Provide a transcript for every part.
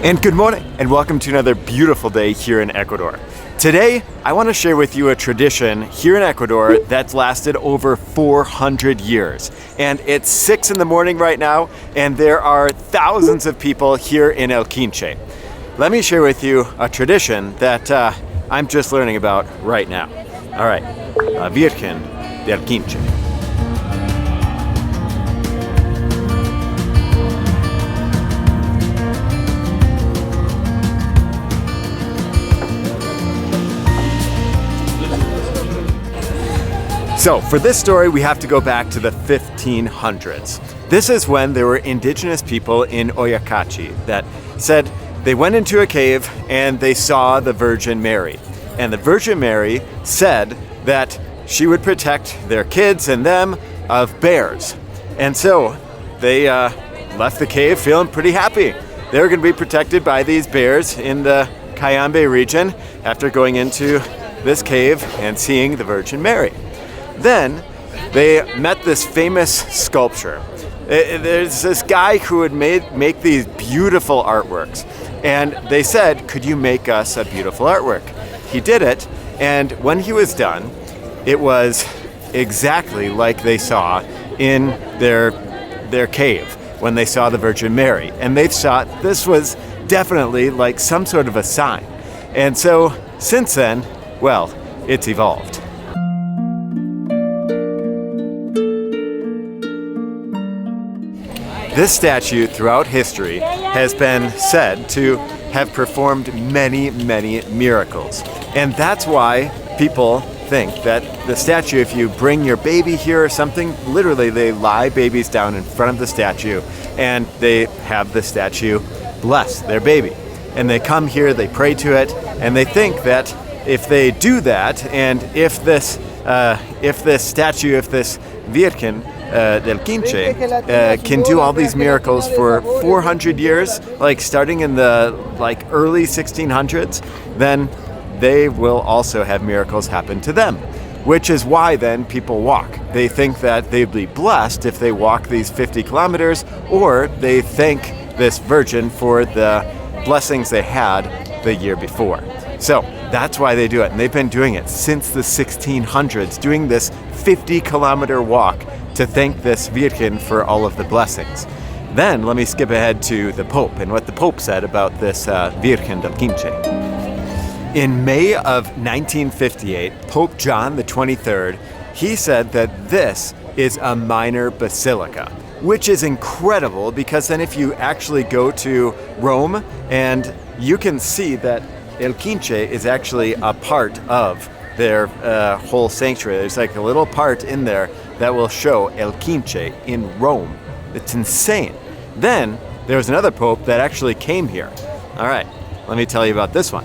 And good morning, and welcome to another beautiful day here in Ecuador. Today, I want to share with you a tradition here in Ecuador that's lasted over 400 years. And it's 6 in the morning right now, and there are thousands of people here in El Quinche. Let me share with you a tradition that I'm just learning about right now. All right, La Virgen de El Quinche. So for this story, we have to go back to the 1500s. This is when there were indigenous people in Oyacachi that said they went into a cave and they saw the Virgin Mary. And the Virgin Mary said that she would protect their kids and them of bears. And so they left the cave feeling pretty happy. They were going to be protected by these bears in the Cayambe region after going into this cave and seeing the Virgin Mary. Then they met this famous sculpture. There's this guy who would make these beautiful artworks. And they said, could you make us a beautiful artwork? He did it, and when he was done, it was exactly like they saw in their cave when they saw the Virgin Mary. And they thought this was definitely like some sort of a sign. And so since then, well, it's evolved. This statue throughout history has been said to have performed many, many miracles. And that's why people think that the statue, if you bring your baby here or something, literally they lie babies down in front of the statue and they have the statue bless their baby. And they come here, they pray to it, and they think that if they do that, and if this statue, if this Virgen del Quinche can do all these miracles for 400 years, like starting in the early 1600s, then they will also have miracles happen to them, which is why then people walk. They think that they'd be blessed if they walk these 50 kilometers, or they thank this Virgin for the blessings they had the year before. So that's why they do it, and they've been doing it since the 1600s, doing this 50-kilometer walk to thank this Virgin for all of the blessings. Then let me skip ahead to the Pope and what the Pope said about this Virgen del Quinche. In May of 1958, Pope John the 23rd, he said that this is a minor basilica, which is incredible because then if you actually go to Rome and you can see that El Quinche is actually a part of their whole sanctuary. There's like a little part in there that will show El Quinche in Rome. It's insane. Then there was another pope that actually came here. All right, let me tell you about this one.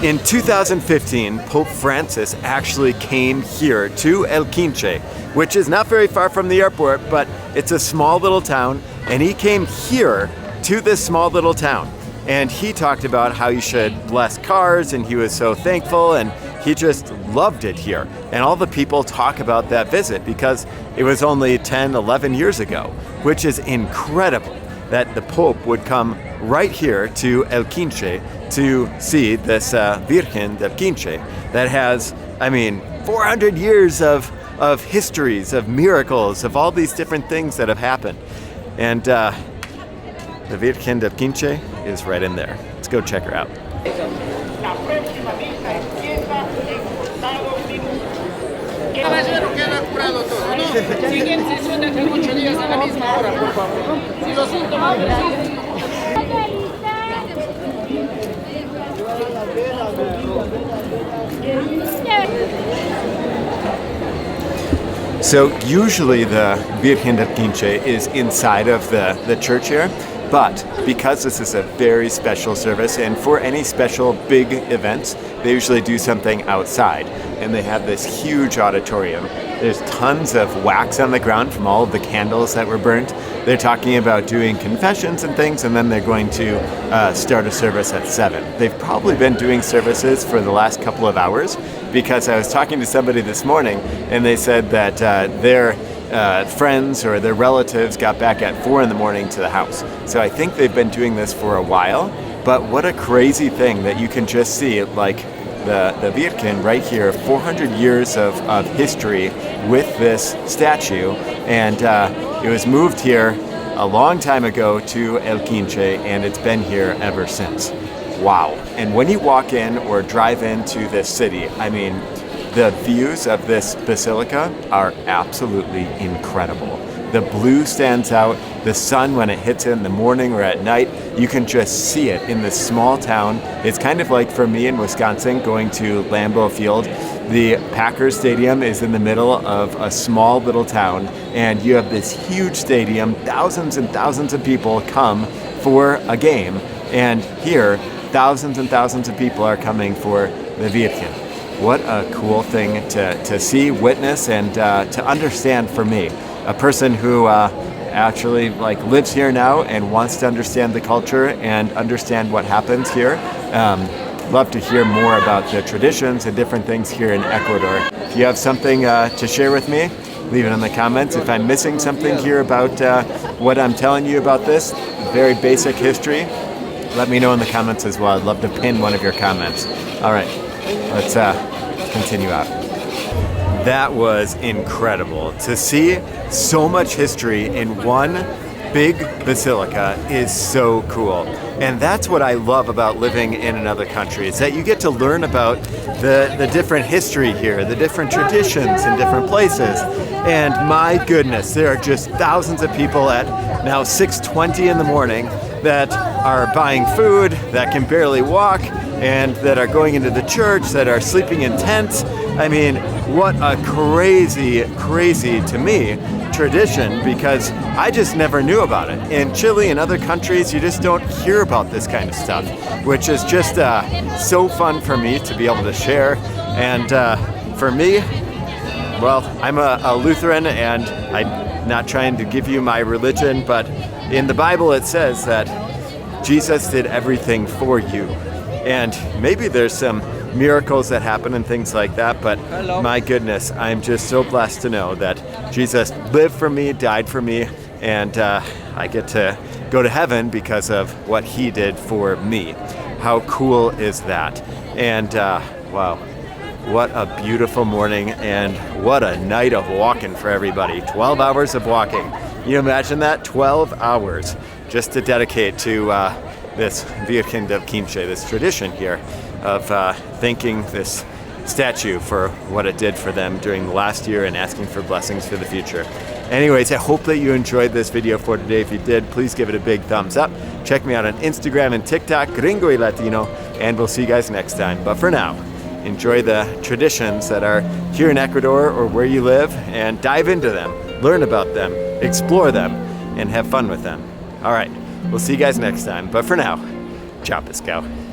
In 2015, Pope Francis actually came here to El Quinche, which is not very far from the airport, but it's a small little town, and he came here to this small little town. And he talked about how you should bless cars, and he was so thankful, and he just loved it here. And all the people talk about that visit because it was only 10, 11 years ago, which is incredible that the Pope would come right here to El Quinche to see this Virgen del Quinche that has, 400 years of histories, of miracles, of all these different things that have happened. And the Virgen del Quinche is right in there. Let's go check her out. So usually the Virgen del Quinche is inside of the church here, but because this is a very special service, and for any special big events, they usually do something outside. And they have this huge auditorium. There's tons of wax on the ground from all of the candles that were burnt. They're talking about doing confessions and things, and then they're going to start a service at 7. They've probably been doing services for the last couple of hours, because I was talking to somebody this morning, and they said that their friends or their relatives got back at 4 in the morning to the house. So I think they've been doing this for a while, but what a crazy thing that you can just see, like the Virgen right here, 400 years of history with this statue, and it was moved here a long time ago to El Quinche, and it's been here ever since. Wow. And when you walk in or drive into this city, I mean, the views of this basilica are absolutely incredible. The blue stands out. The sun, when it hits it in the morning or at night, you can just see it in this small town. It's kind of like for me in Wisconsin going to Lambeau Field. The Packers Stadium is in the middle of a small little town, and you have this huge stadium. Thousands and thousands of people come for a game, and here, thousands and thousands of people are coming for the Virgen. What a cool thing to see, witness, and to understand for me. A person who actually lives here now and wants to understand the culture and understand what happens here. Love to hear more about the traditions and different things here in Ecuador. If you have something to share with me, leave it in the comments. If I'm missing something here about what I'm telling you about this very basic history, let me know in the comments as well. I'd love to pin one of your comments. All right, let's continue out. That was incredible. To see so much history in one big basilica is so cool. And that's what I love about living in another country, is that you get to learn about the different history here, the different traditions in different places. And my goodness, there are just thousands of people at now 6:20 in the morning that are buying food, that can barely walk, and that are going into the church, that are sleeping in tents. I mean, what a crazy, to me, tradition, because I just never knew about it. In Chile and other countries, you just don't hear about this kind of stuff, which is just so fun for me to be able to share. And for me, well, I'm a Lutheran, and I'm not trying to give you my religion, but in the Bible it says that Jesus did everything for you. And maybe there's some miracles that happen and things like that, but my goodness, I'm just so blessed to know that Jesus lived for me, died for me, and I get to go to heaven because of what he did for me. How cool is that? And wow, what a beautiful morning, and what a night of walking for everybody. 12 hours of walking. Can you imagine that? 12 hours just to dedicate to this Virgen of El Quinche, this tradition here of thanking this statue for what it did for them during the last year and asking for blessings for the future. Anyways, I hope that you enjoyed this video for today. If you did, please give it a big thumbs up. Check me out on Instagram and TikTok, gringoylatinojon, and we'll see you guys next time. But for now, enjoy the traditions that are here in Ecuador or where you live, and dive into them, learn about them, explore them, and have fun with them. All right, we'll see you guys next time. But for now, ciao, pescao.